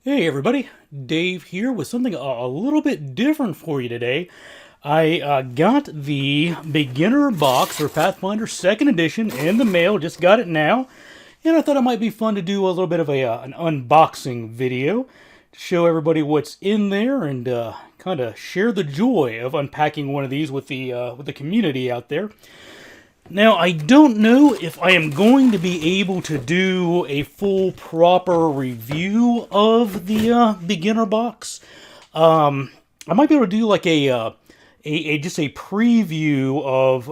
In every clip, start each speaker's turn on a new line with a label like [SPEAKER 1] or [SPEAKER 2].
[SPEAKER 1] Hey everybody, Dave here with something a little bit different for you today. I got the beginner box for Pathfinder 2nd edition in the mail, just got it now, and I thought it might be fun to do a little bit of an unboxing video to show everybody what's in there and kind of share the joy of unpacking one of these with the community out there. Now, I don't know if I am going to be able to do a full, proper review of the beginner box. I might be able to do like a just a preview of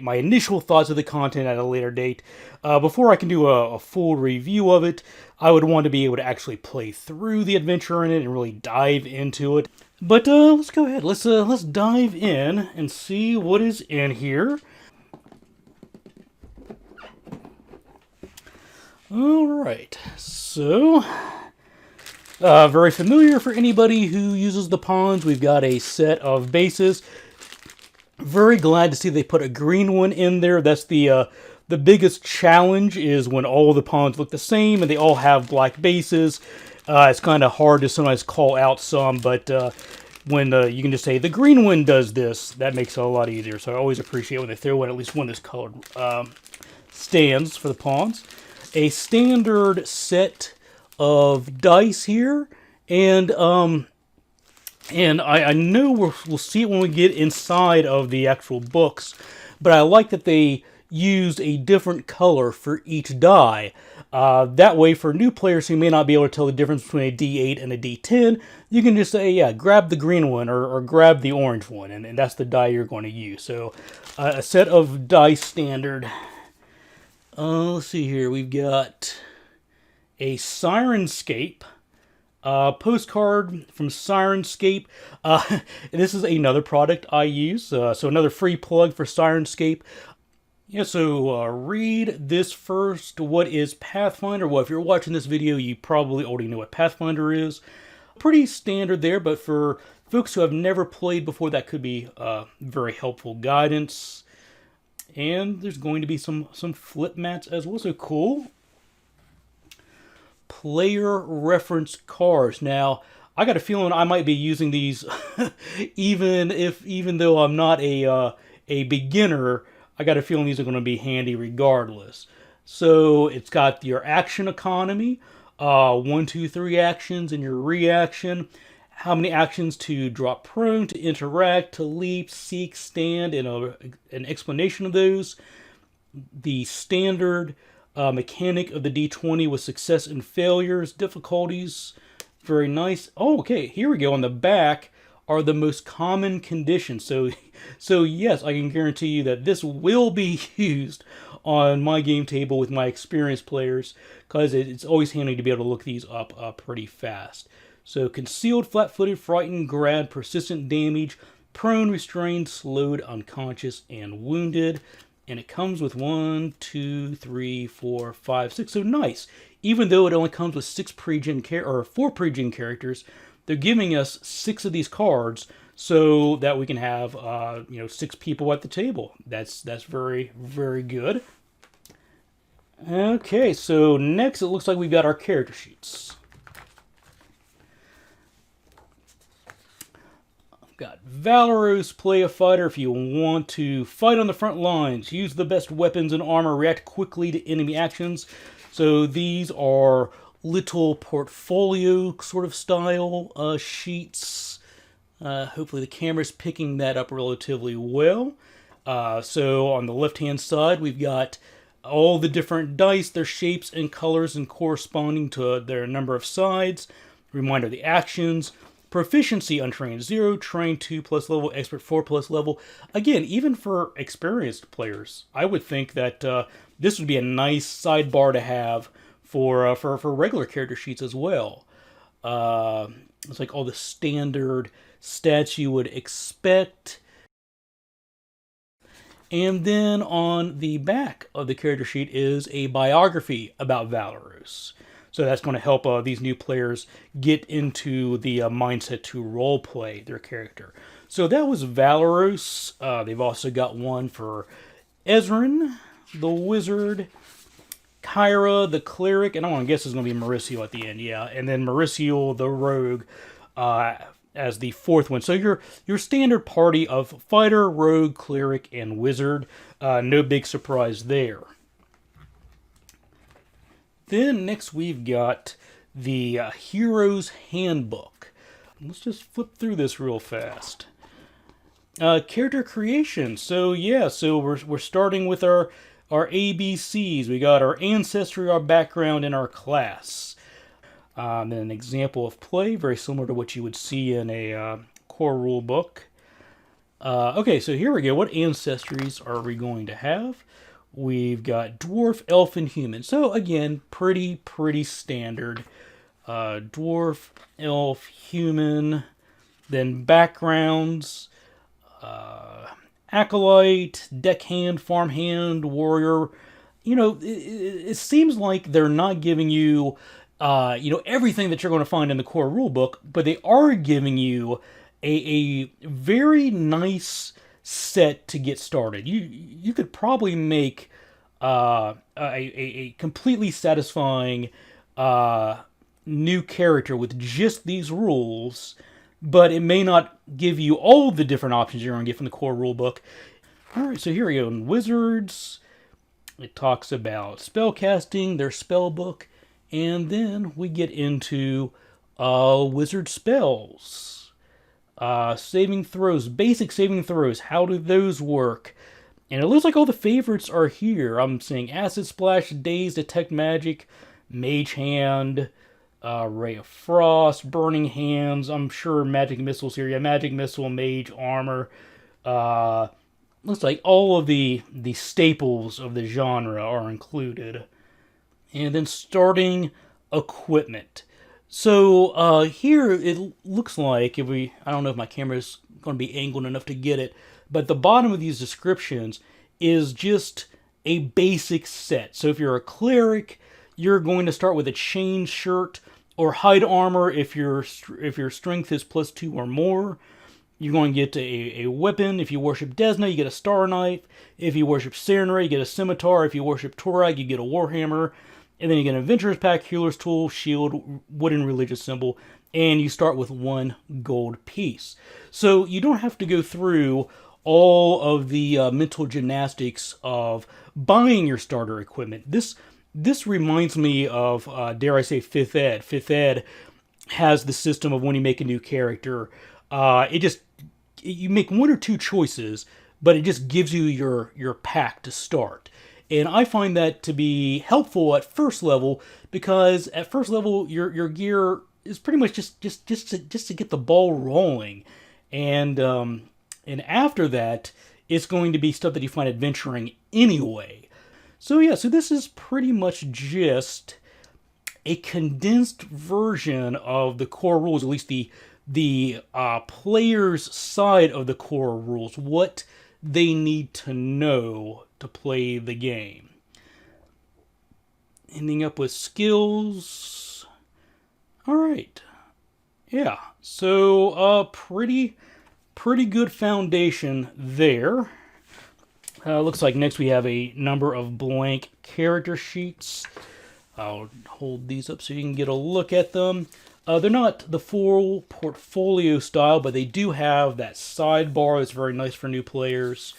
[SPEAKER 1] my initial thoughts of the content at a later date. Before I can do a full review of it, I would want to be able to actually play through the adventure in it and really dive into it. But let's go ahead. Let's dive in and see what is in here. Alright, so, very familiar for anybody who uses the pawns. We've got a set of bases. Very glad to see they put a green one in there. That's the biggest challenge, is when all the pawns look the same and they all have black bases. It's kind of hard to sometimes call out some, but when you can just say, the green one does this, that makes it a lot easier. So I always appreciate when they throw in at least one of those colored stands for the pawns. A standard set of dice here, and I know we'll see it when we get inside of the actual books, but I like that they used a different color for each die. That way, for new players who may not be able to tell the difference between a D8 and a D10, you can just say, yeah, grab the green one or grab the orange one, and that's the die you're going to use. So, a set of dice standard. Let's see here. We've got a Sirenscape postcard from Sirenscape. This is another product I use, so another free plug for Sirenscape. Yeah, so read this first. What is Pathfinder? Well, if you're watching this video, you probably already know what Pathfinder is. Pretty standard there, but for folks who have never played before, that could be very helpful guidance. And there's going to be some flip mats as well, so cool. Player reference cards. Now, I got a feeling I might be using these, even though I'm not a beginner. I got a feeling these are going to be handy regardless. So it's got your action economy, 1, 2, 3 actions, and your reaction. How many actions to drop prone, to interact, to leap, seek, stand, and an explanation of those. The standard mechanic of the D20 with success and failures, difficulties. Very nice. Oh, okay, here we go. On the back are the most common conditions. So yes, I can guarantee you that this will be used on my game table with my experienced players, because it's always handy to be able to look these up pretty fast. So, concealed, flat-footed, frightened, grabbed, persistent damage, prone, restrained, slowed, unconscious, and wounded. And it comes with 1, 2, 3, 4, 5, 6. So nice. Even though it only comes with 4 pre-gen characters, they're giving us 6 of these cards so that we can have 6 people at the table. That's very, very good. Okay, so next it looks like we've got our character sheets. Got Valorous, play a fighter. If you want to fight on the front lines, use the best weapons and armor, react quickly to enemy actions. So these are little portfolio sort of style sheets. Hopefully the camera's picking that up relatively well. So on the left-hand side, we've got all the different dice, their shapes and colors and corresponding to their number of sides. Reminder of the actions. Proficiency, untrained 0, trained 2+ level, expert 4+ level. Again, even for experienced players, I would think that this would be a nice sidebar to have for regular character sheets as well. It's like all the standard stats you would expect. And then on the back of the character sheet is a biography about Valorous. So that's going to help these new players get into the mindset to roleplay their character. So that was Valorous. They've also got one for Ezrin, the Wizard, Kyra the cleric, and I want to guess it's going to be Mauricio at the end, yeah, and then Mauricio the rogue as the fourth one. So your standard party of fighter, rogue, cleric, and wizard. No big surprise there. Then next we've got the Hero's Handbook. Let's just flip through this real fast. Character creation. So yeah, so we're starting with our ABCs. We got our ancestry, our background, and our class. Then an example of play, very similar to what you would see in a core rule book. Okay, so here we go. What ancestries are we going to have? We've got dwarf, elf, and human. So again, pretty standard. Dwarf, elf, human. Then backgrounds. Acolyte, deckhand, farmhand, warrior. It seems like they're not giving you, everything that you're going to find in the core rulebook, but they are giving you a very nice set to get started. You could probably make a completely satisfying new character with just these rules, but it may not give you all the different options you're going to get from the core rulebook. Alright, so here we go. In Wizards, it talks about spellcasting, their spell book, and then we get into wizard spells. Saving throws, basic saving throws, how do those work? And it looks like all the favorites are here. I'm seeing Acid Splash, Daze, Detect Magic, Mage Hand, Ray of Frost, Burning Hands. I'm sure Magic Missile's here. Yeah, Magic Missile, Mage Armor. Looks like all of the staples of the genre are included. And then starting equipment. So here it looks like, I don't know if my camera's going to be angled enough to get it, but the bottom of these descriptions is just a basic set. So if you're a cleric, you're going to start with a chain shirt or hide armor if your strength is +2 or more. You're going to get a weapon. If you worship Desna, you get a star knife. If you worship Serenray, you get a scimitar. If you worship Torag, you get a warhammer. And then you get an adventurer's pack, healer's tool, shield, wooden religious symbol, and you start with 1 gold piece. So you don't have to go through all of the mental gymnastics of buying your starter equipment. This reminds me of, dare I say, 5th Ed. 5th Ed has the system of when you make a new character, you make 1 or 2 choices, but it just gives you your pack to start. And I find that to be helpful at first level, because at first level your gear is pretty much just to get the ball rolling, and after that it's going to be stuff that you find adventuring anyway. So yeah, so this is pretty much just a condensed version of the core rules, at least the player's side of the core rules, what they need to know to play the game. Ending up with skills. Alright. Yeah, so pretty good foundation there. Looks like next we have a number of blank character sheets. I'll hold these up so you can get a look at them. They're not the full portfolio style, but they do have that sidebar that's very nice for new players.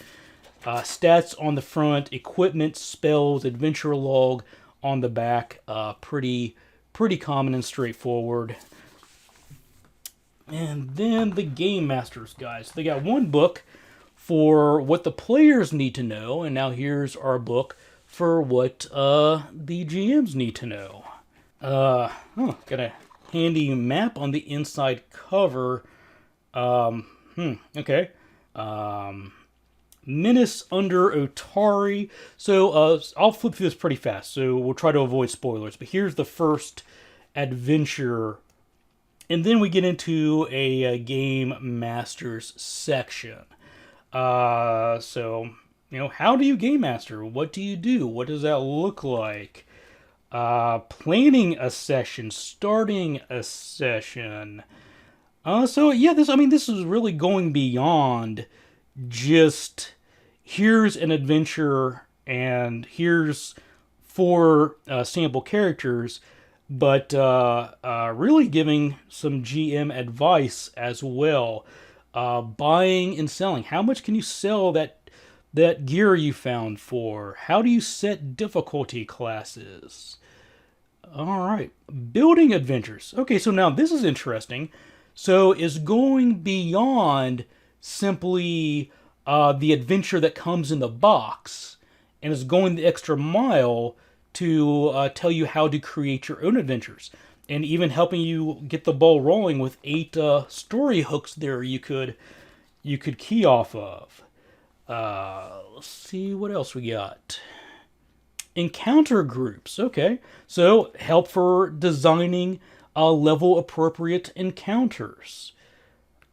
[SPEAKER 1] Stats on the front, equipment, spells, adventure log on the back. Pretty common and straightforward. And then the Game Masters guys. They got 1 book for what the players need to know, and now here's our book for what the GMs need to know. Got a handy map on the inside cover. Okay. Menace under Otari. So I'll flip through this pretty fast, so we'll try to avoid spoilers. But here's the first adventure, and then we get into a Game Masters section. So, how do you Game Master? What do you do? What does that look like? Planning a session, starting a session. So yeah, this is really going beyond just here's an adventure and here's 4 sample characters, but really giving some GM advice as well. Buying and selling. How much can you sell that gear you found for? How do you set difficulty classes? All right, building adventures. Okay, so now this is interesting. So it's going beyond simply the adventure that comes in the box, and is going the extra mile to tell you how to create your own adventures, and even helping you get the ball rolling with 8 story hooks there you could key off of. Let's see what else we got. Encounter groups. Okay, so help for designing level appropriate encounters.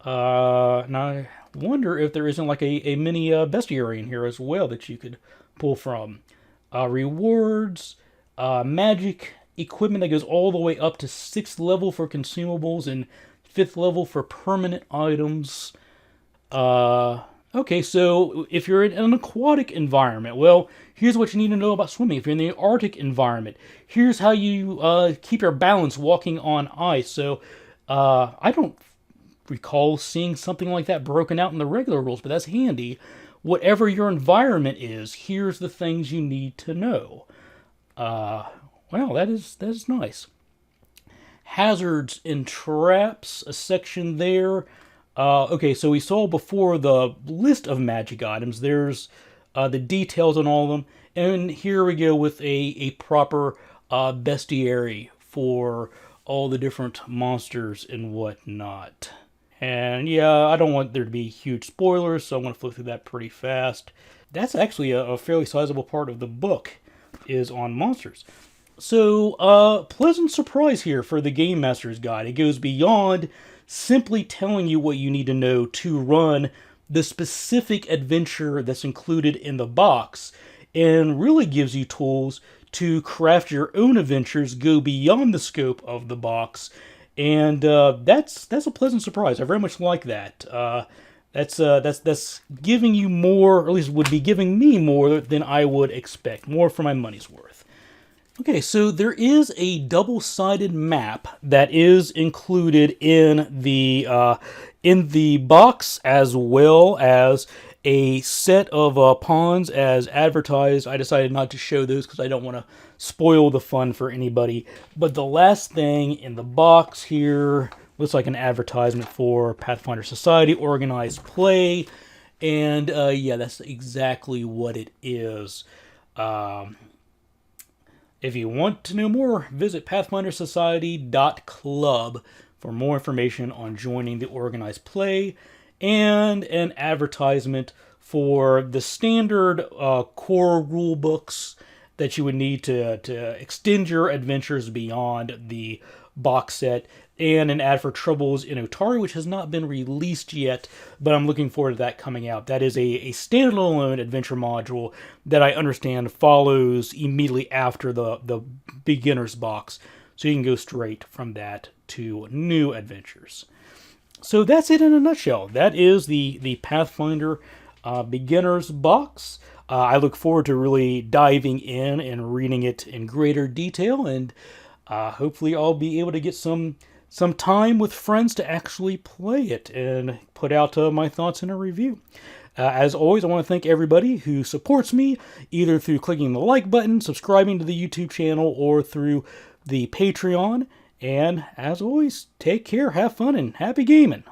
[SPEAKER 1] And I wonder if there isn't like a mini bestiary in here as well that you could pull from. Rewards, magic equipment that goes all the way up to 6th level for consumables and 5th level for permanent items. Okay, so if you're in an aquatic environment, well, here's what you need to know about swimming. If you're in the Arctic environment, here's how you keep your balance walking on ice. So I don't recall seeing something like that broken out in the regular rules, but that's handy. Whatever your environment is, here's the things you need to know. Well, that is nice. Hazards and traps, a section there. Okay, so we saw before the list of magic items. There's the details on all of them. And here we go with a proper bestiary for all the different monsters and whatnot. And yeah, I don't want there to be huge spoilers, so I'm going to flow through that pretty fast. That's actually a fairly sizable part of the book is on monsters. So, pleasant surprise here for the Game Master's Guide. It goes beyond simply telling you what you need to know to run the specific adventure that's included in the box, and really gives you tools to craft your own adventures, go beyond the scope of the box, and that's a pleasant surprise. I very much like that. That's giving you more, or at least would be giving me more than I would expect, more for my money's worth. Okay, so there is a double-sided map that is included in the box, as well as a set of pawns as advertised. I decided not to show those because I don't want to spoil the fun for anybody. But the last thing in the box here looks like an advertisement for Pathfinder Society Organized Play. And yeah, that's exactly what it is. If you want to know more, visit pathfindersociety.club for more information on joining the organized play and an advertisement for the standard core rule books that you would need to extend your adventures beyond the box set, and an ad for Troubles in Otari, which has not been released yet, but I'm looking forward to that coming out. That is a standalone adventure module that I understand follows immediately after the beginner's box, so you can go straight from that to new adventures. So that's it in a nutshell. That is the Pathfinder beginner's box. I look forward to really diving in and reading it in greater detail, and hopefully I'll be able to get some time with friends to actually play it and put out my thoughts in a review. As always, I want to thank everybody who supports me, either through clicking the like button, subscribing to the YouTube channel, or through the Patreon. And as always, take care, have fun, and happy gaming!